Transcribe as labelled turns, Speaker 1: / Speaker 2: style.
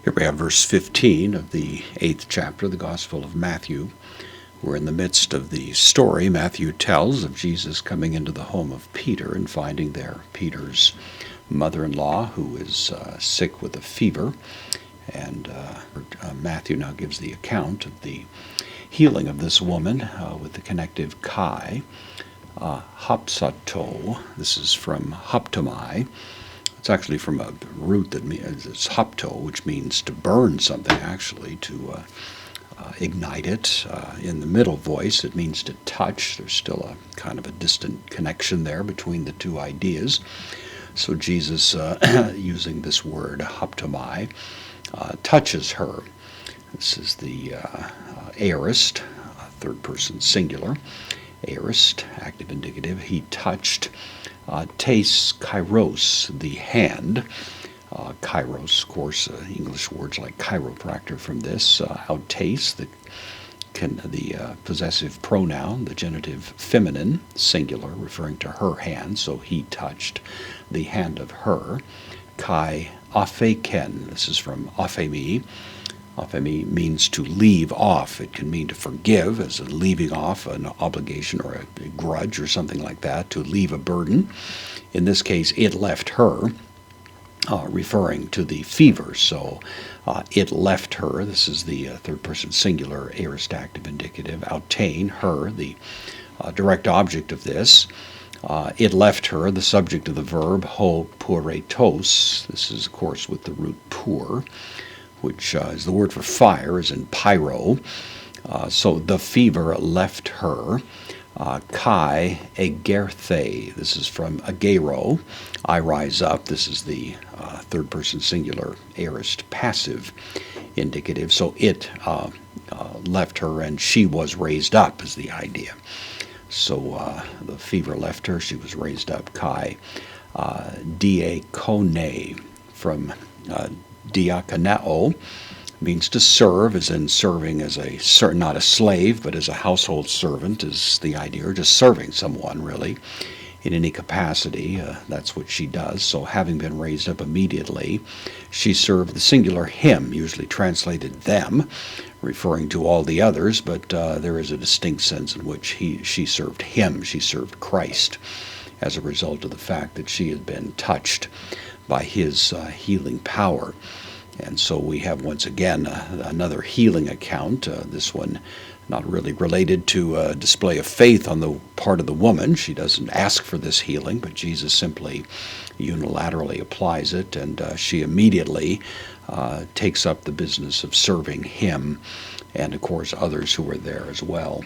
Speaker 1: Here we have verse 15 of the 8th chapter of the Gospel of Matthew. We're in the midst of the story Matthew tells of Jesus coming into the home of Peter and finding there Peter's mother-in-law who is sick with a fever. And Matthew now gives the account of the healing of this woman with the connective kai, hapsato. This is from haptomai. It's actually from a root that means it's hapto, which means to burn something, actually, to ignite it. In the middle voice, it means to touch. There's still a kind of a distant connection there between the two ideas. So Jesus, using this word, haptomai, touches her. This is the aorist, third person singular. Aorist, active indicative. He touched. Tes kairos, the hand. Kairos, of course, English words like chiropractor from this. Autes, the possessive pronoun, the genitive feminine, singular, referring to her hand. So he touched the hand of her. Kai apheken, this is from aphemi. Aphemi means to leave off. It can mean to forgive, as a leaving off an obligation or a grudge or something like that, to leave a burden. In this case, it left her, referring to the fever. So it left her. This is the third person singular, aorist active indicative. Autein, her, the direct object of this. It left her, the subject of the verb, ho puretos. This is, of course, with the root pur, which is the word for fire, is in pyro. So the fever left her. Kai agerthe. This is from agero. I rise up. This is the third person singular, aorist passive indicative. So it left her and she was raised up, is the idea. So the fever left her. She was raised up. Kai diakone, from diakoneo, means to serve, as in serving as not a slave, but as a household servant is the idea, or just serving someone, really, in any capacity. That's what she does. So having been raised up immediately, she served the singular him, usually translated them, referring to all the others, but there is a distinct sense in which she served him, she served Christ, as a result of the fact that she had been touched by his healing power. And so we have once again another healing account, this one not really related to a display of faith on the part of the woman. She doesn't ask for this healing, but Jesus simply unilaterally applies it, and she immediately takes up the business of serving him and, of course, others who were there as well.